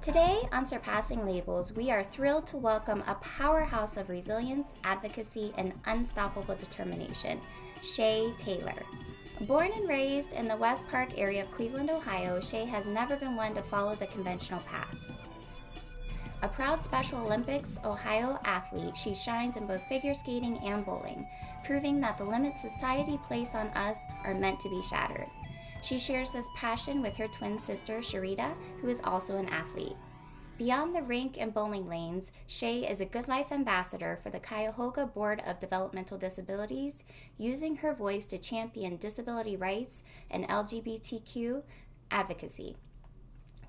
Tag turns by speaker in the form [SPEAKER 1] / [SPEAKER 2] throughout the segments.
[SPEAKER 1] Today on Surpassing Labels, we are thrilled to welcome a powerhouse of resilience, advocacy, and unstoppable determination, Shaye Taylor. Born and raised in the West Park area of Cleveland, Ohio, Shaye has never been one to follow the conventional path. A proud Special Olympics Ohio athlete, she shines in both figure skating and bowling, proving that the limits society placed on us are meant to be shattered. She shares this passion with her twin sister, Sharita, who is also an athlete. Beyond the rink and bowling lanes, Shaye is a Good Life ambassador for the Cuyahoga Board of Developmental Disabilities, using her voice to champion disability rights and LGBTQ advocacy.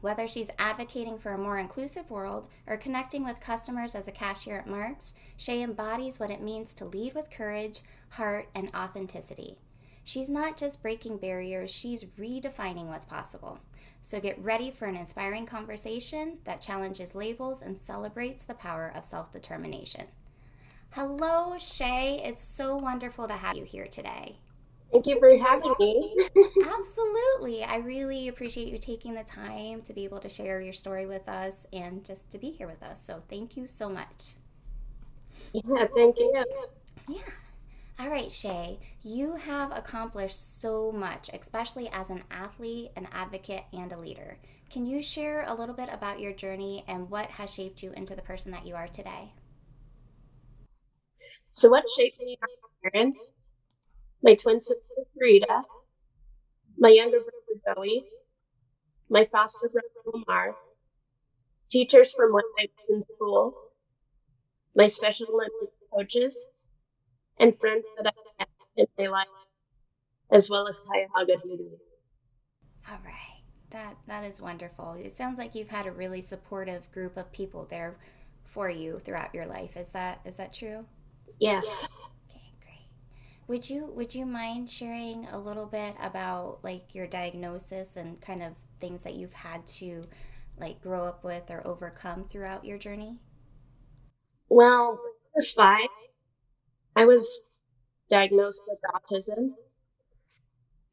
[SPEAKER 1] Whether she's advocating for a more inclusive world or connecting with customers as a cashier at Mark's, Shaye embodies what it means to lead with courage, heart, and authenticity. She's not just breaking barriers, she's redefining what's possible. So get ready for an inspiring conversation that challenges labels and celebrates the power of self-determination. Hello, Shaye. It's so wonderful to have you here today.
[SPEAKER 2] Thank you for having me.
[SPEAKER 1] Absolutely. I really appreciate you taking the time to be able to share your story with us and just to be here with us. So thank you so much.
[SPEAKER 2] Yeah, thank you.
[SPEAKER 1] Yeah. All right, Shaye, you have accomplished so much, especially as an athlete, an advocate, and a leader. Can you share a little bit about your journey and what has shaped you into the person that you are today?
[SPEAKER 2] So, what shaped me are my parents, my twin sister Sharita, my younger brother Joey, my foster brother Omar, teachers from when I was in school, my Special Olympics coaches, and friends that I had in my life, as well as Cuyahoga Duty.
[SPEAKER 1] All right. That is wonderful. It sounds like you've had a really supportive group of people there for you throughout your life. Is that true?
[SPEAKER 2] Yes.
[SPEAKER 1] Okay, great. Would you mind sharing a little bit about like your diagnosis and kind of things that you've had to like grow up with or overcome throughout your journey?
[SPEAKER 2] Well, when I was 5, I was diagnosed with autism,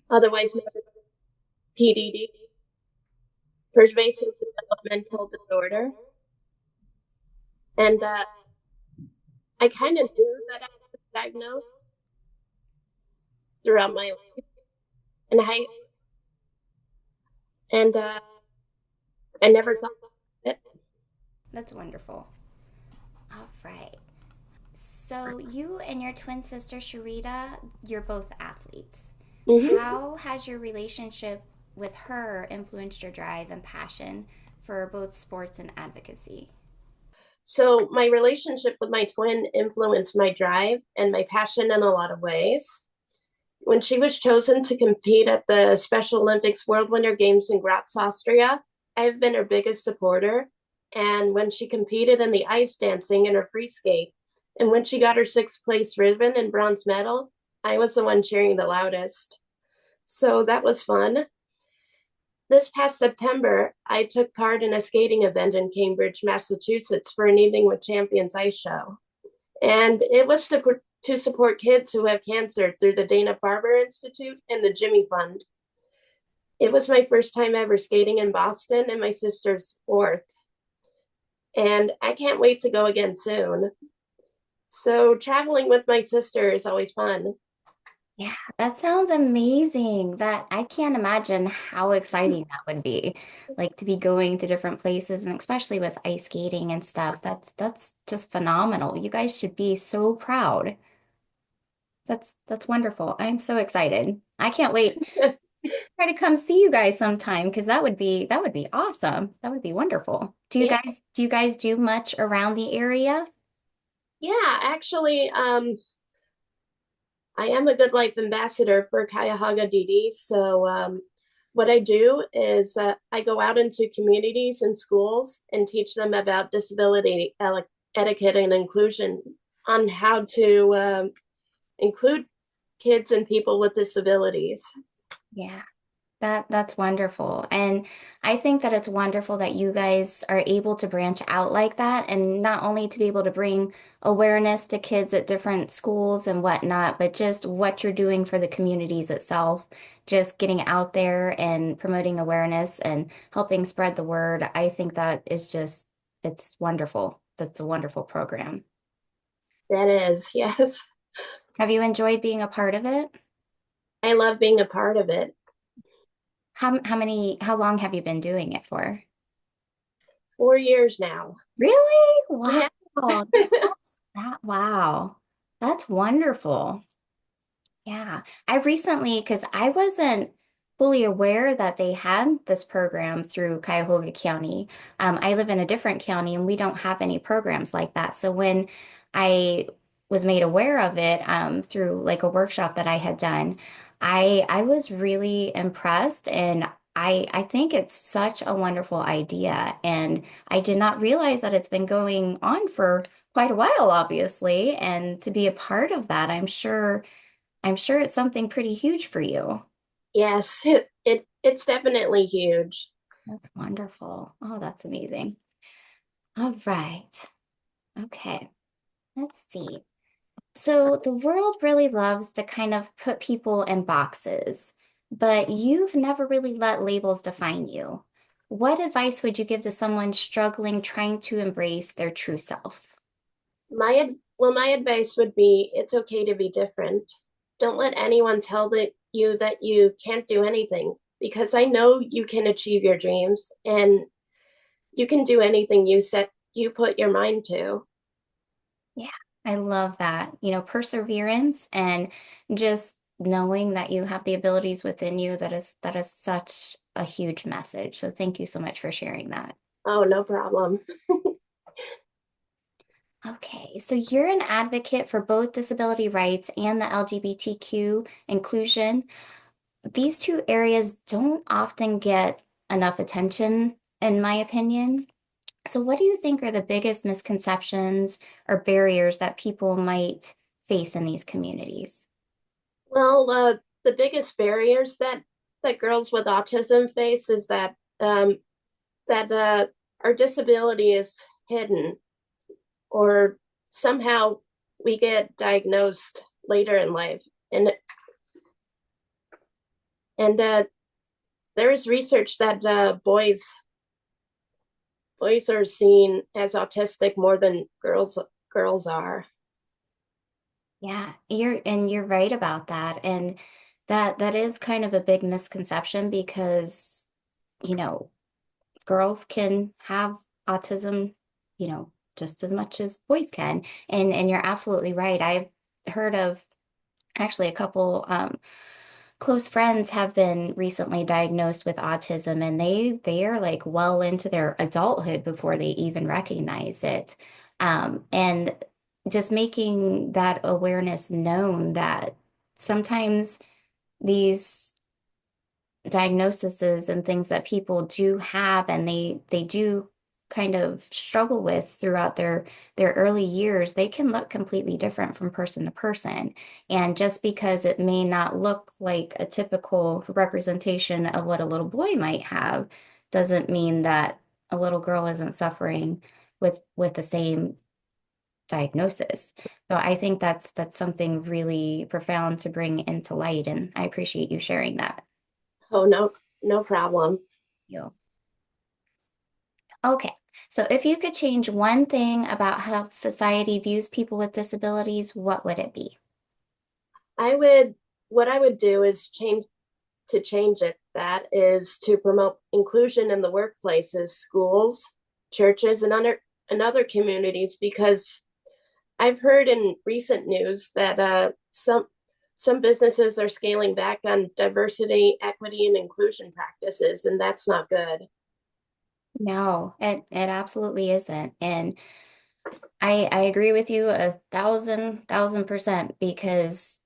[SPEAKER 2] otherwise known as PDD, pervasive developmental disorder. And I kind of knew that I was diagnosed throughout my life, and I never thought of it.
[SPEAKER 1] That's wonderful. All right. So you and your twin sister Sharita, you're both athletes.
[SPEAKER 2] Hmm.
[SPEAKER 1] How has your relationship with her influenced your drive and passion for both sports and advocacy?
[SPEAKER 2] So my relationship with my twin influenced my drive and my passion in a lot of ways. When she was chosen to compete at the Special Olympics World Winter Games in Graz, Austria, I've been her biggest supporter. And when she competed in the ice dancing and her free skate, and when she got her sixth place ribbon and bronze medal, I was the one cheering the loudest. So that was fun. This past September, I took part in a skating event in Cambridge, Massachusetts for an Evening with Champions ice show. And it was to support kids who have cancer through the Dana-Farber Institute and the Jimmy Fund. It was my first time ever skating in Boston and my sister's fourth. And I can't wait to go again soon. So traveling with my sister is always fun.
[SPEAKER 1] Yeah, that sounds amazing. That I can't imagine how exciting that would be. Like to be going to different places and especially with ice skating and stuff. That's just phenomenal. You guys should be so proud. That's wonderful. I'm so excited. I can't wait try to come see you guys sometime because that would be awesome. That would be wonderful. Do you
[SPEAKER 2] Yeah.
[SPEAKER 1] guys do much around the area?
[SPEAKER 2] Yeah, actually, I am a Good Life ambassador for Cuyahoga DD. So, what I do is I go out into communities and schools and teach them about disability etiquette and inclusion on how to include kids and people with disabilities.
[SPEAKER 1] Yeah. That's wonderful. And I think that it's wonderful that you guys are able to branch out like that and not only to be able to bring awareness to kids at different schools and whatnot, but just what you're doing for the communities itself, just getting out there and promoting awareness and helping spread the word. I think that is just, it's wonderful. That's a wonderful program.
[SPEAKER 2] That is, yes.
[SPEAKER 1] Have you enjoyed being a part of it?
[SPEAKER 2] I love being a part of it.
[SPEAKER 1] How long have you been doing it for?
[SPEAKER 2] 4 years now.
[SPEAKER 1] Really? Wow.
[SPEAKER 2] Yeah.
[SPEAKER 1] Wow. That's wonderful. Yeah. I recently, because I wasn't fully aware that they had this program through Cuyahoga County. I live in a different county and we don't have any programs like that. So when I was made aware of it through like a workshop that I had done, I was really impressed and I think it's such a wonderful idea. And I did not realize that it's been going on for quite a while, obviously. And to be a part of that, I'm sure it's something pretty huge for you.
[SPEAKER 2] Yes, it's definitely huge.
[SPEAKER 1] That's wonderful. Oh, that's amazing. All right. Okay. Let's see. So the world really loves to kind of put people in boxes, but you've never really let labels define you. What advice would you give to someone struggling trying to embrace their true self?
[SPEAKER 2] My advice would be it's okay to be different. Don't let anyone tell you that you can't do anything because I know you can achieve your dreams and you can do anything you put your mind to.
[SPEAKER 1] Yeah, I love that. Perseverance and just knowing that you have the abilities within you, that is such a huge message. So thank you so much for sharing that.
[SPEAKER 2] Oh, no problem.
[SPEAKER 1] Okay, so you're an advocate for both disability rights and the LGBTQ inclusion. These two areas don't often get enough attention, in my opinion. So what do you think are the biggest misconceptions or barriers that people might face in these communities?
[SPEAKER 2] Well, the biggest barriers that girls with autism face is that our disability is hidden, or somehow we get diagnosed later in life, and there is research that boys are seen as autistic more than girls are.
[SPEAKER 1] Yeah, you're right about that. And that is kind of a big misconception because, you know, girls can have autism, just as much as boys can. And you're absolutely right. I've heard of actually a couple close friends have been recently diagnosed with autism and they are like well into their adulthood before they even recognize it. And just making that awareness known that sometimes these diagnoses and things that people do have and they do kind of struggle with throughout their early years, they can look completely different from person to person. And just because it may not look like a typical representation of what a little boy might have, doesn't mean that a little girl isn't suffering with the same diagnosis. So I think that's something really profound to bring into light, and I appreciate you sharing that.
[SPEAKER 2] Oh, no, no problem.
[SPEAKER 1] You. Okay. So if you could change one thing about how society views people with disabilities, what would it be?
[SPEAKER 2] I would what I would do is change it. That is to promote inclusion in the workplaces, schools, churches, and other communities, because I've heard in recent news that some businesses are scaling back on diversity, equity, and inclusion practices, and that's not good.
[SPEAKER 1] No, it absolutely isn't. And I agree with you 1,000% because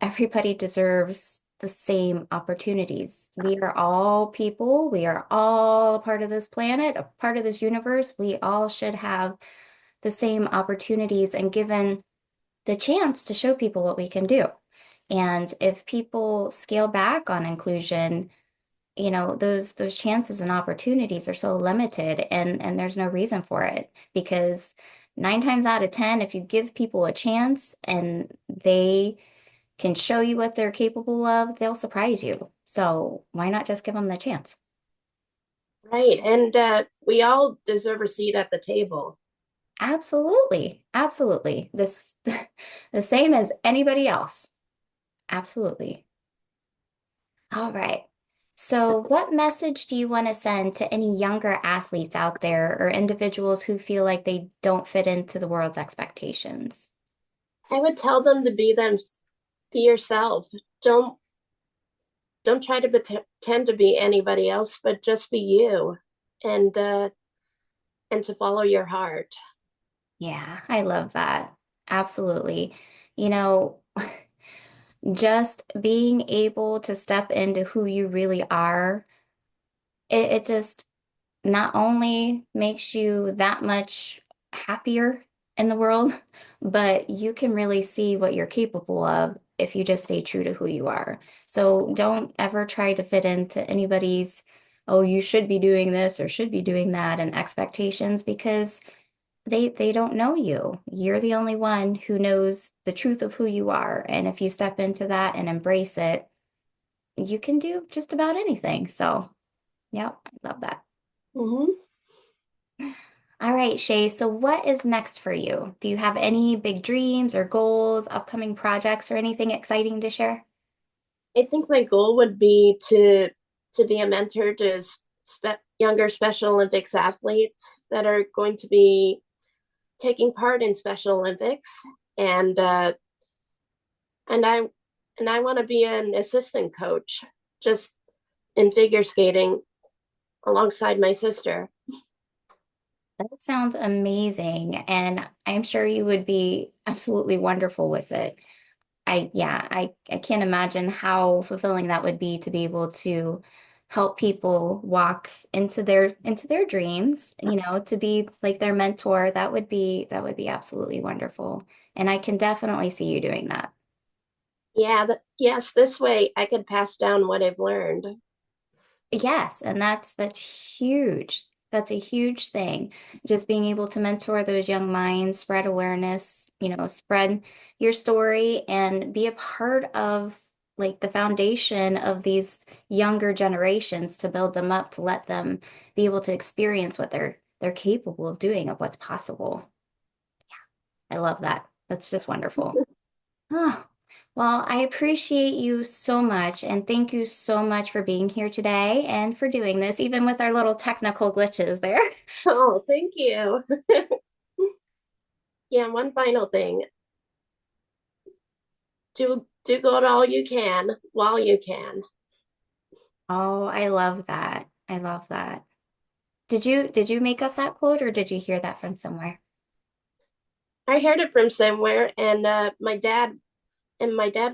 [SPEAKER 1] everybody deserves the same opportunities. We are all people. We are all a part of this planet, a part of this universe. We all should have the same opportunities and given the chance to show people what we can do. And if people scale back on inclusion, those chances and opportunities are so limited, and there's no reason for it, because 9 times out of 10, if you give people a chance and they can show you what they're capable of, they'll surprise you. So why not just give them the chance?
[SPEAKER 2] Right. And we all deserve a seat at the table.
[SPEAKER 1] Absolutely. Absolutely. This the same as anybody else. Absolutely. All right. So, what message do you want to send to any younger athletes out there or individuals who feel like they don't fit into the world's expectations?
[SPEAKER 2] I would tell them to be them, be yourself. Don't don't try to pretend to be anybody else, but just be you, and to follow your heart.
[SPEAKER 1] Yeah, I love that. Absolutely. You know, just being able to step into who you really are, it just not only makes you that much happier in the world, but you can really see what you're capable of if you just stay true to who you are. So don't ever try to fit into anybody's, oh, you should be doing this or should be doing that, and expectations, because they don't know you. You're the only one who knows the truth of who you are. And if you step into that and embrace it, you can do just about anything. So, yeah, I love that.
[SPEAKER 2] Mm-hmm.
[SPEAKER 1] All right, Shay, so what is next for you? Do you have any big dreams or goals, upcoming projects, or anything exciting to share?
[SPEAKER 2] I think my goal would be to be a mentor to younger Special Olympics athletes that are going to be taking part in Special Olympics, and and I and I want to be an assistant coach, just in figure skating alongside my sister.
[SPEAKER 1] That sounds amazing, and I'm sure you would be absolutely wonderful with it. I can't imagine how fulfilling that would be to be able to help people walk into their dreams, to be like their mentor. That would be absolutely wonderful. And I can definitely see you doing that.
[SPEAKER 2] Yeah, yes, this way I could pass down what I've learned.
[SPEAKER 1] Yes, and that's huge. That's a huge thing. Just being able to mentor those young minds, spread awareness, spread your story and be a part of like the foundation of these younger generations, to build them up, to let them be able to experience what they're capable of doing, of what's possible. I love that. That's just wonderful. Oh, well, I appreciate you so much, and thank you so much for being here today and for doing this, even with our little technical glitches there.
[SPEAKER 2] Oh, thank you. Yeah, one final thing. Do good all you can while you can.
[SPEAKER 1] Oh, I love that. I love that. Did you make up that quote, or did you hear that from somewhere?
[SPEAKER 2] I heard it from somewhere, and my dad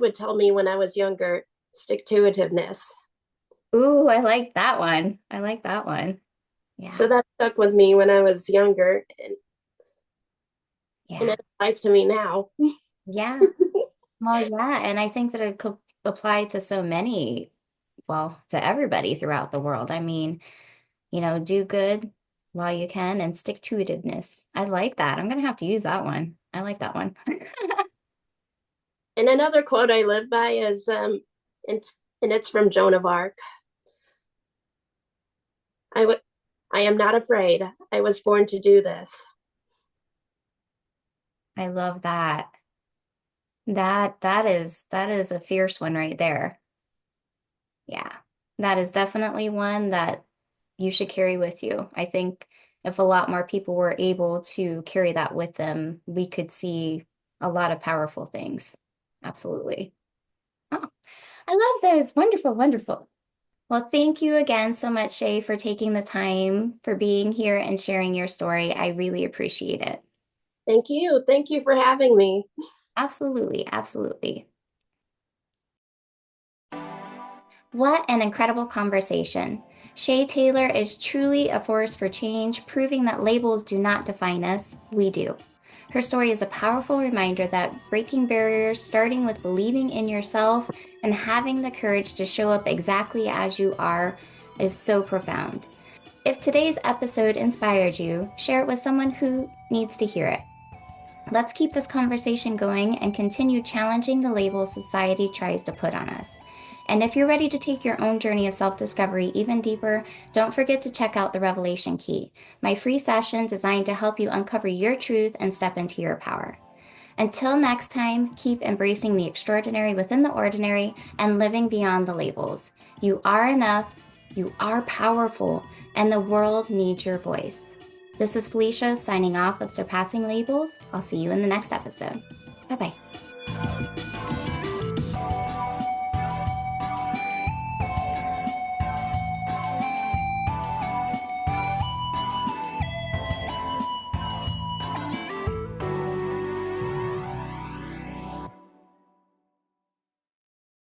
[SPEAKER 2] would tell me when I was younger, stick to itiveness.
[SPEAKER 1] Ooh, I like that one. I like that one. Yeah.
[SPEAKER 2] So that stuck with me when I was younger, and
[SPEAKER 1] Yeah.
[SPEAKER 2] it applies to me now.
[SPEAKER 1] Yeah. Well, yeah, and I think that it could apply to so many, well, to everybody throughout the world. I mean, do good while you can and stick to itiveness. I like that. I'm gonna have to use that one. I like that one.
[SPEAKER 2] And another quote I live by is and it's from Joan of Arc. I would I am not afraid. I was born to do this.
[SPEAKER 1] I love that. That is a fierce one right there. Yeah. That is definitely one that you should carry with you. I think if a lot more people were able to carry that with them, we could see a lot of powerful things. Absolutely. Oh, I love those. Wonderful, wonderful. Well, thank you again so much, Shay, for taking the time, for being here and sharing your story. I really appreciate it.
[SPEAKER 2] Thank you. Thank you for having me.
[SPEAKER 1] Absolutely, absolutely. What an incredible conversation. Shaye Taylor is truly a force for change, proving that labels do not define us, we do. Her story is a powerful reminder that breaking barriers, starting with believing in yourself and having the courage to show up exactly as you are, is so profound. If today's episode inspired you, share it with someone who needs to hear it. Let's keep this conversation going and continue challenging the labels society tries to put on us. And if you're ready to take your own journey of self-discovery even deeper, don't forget to check out the Revelation Key, my free session designed to help you uncover your truth and step into your power. Until next time, keep embracing the extraordinary within the ordinary and living beyond the labels. You are enough, you are powerful, and the world needs your voice. This is Felicia signing off of Surpassing Labels. I'll see you in the next episode. Bye-bye.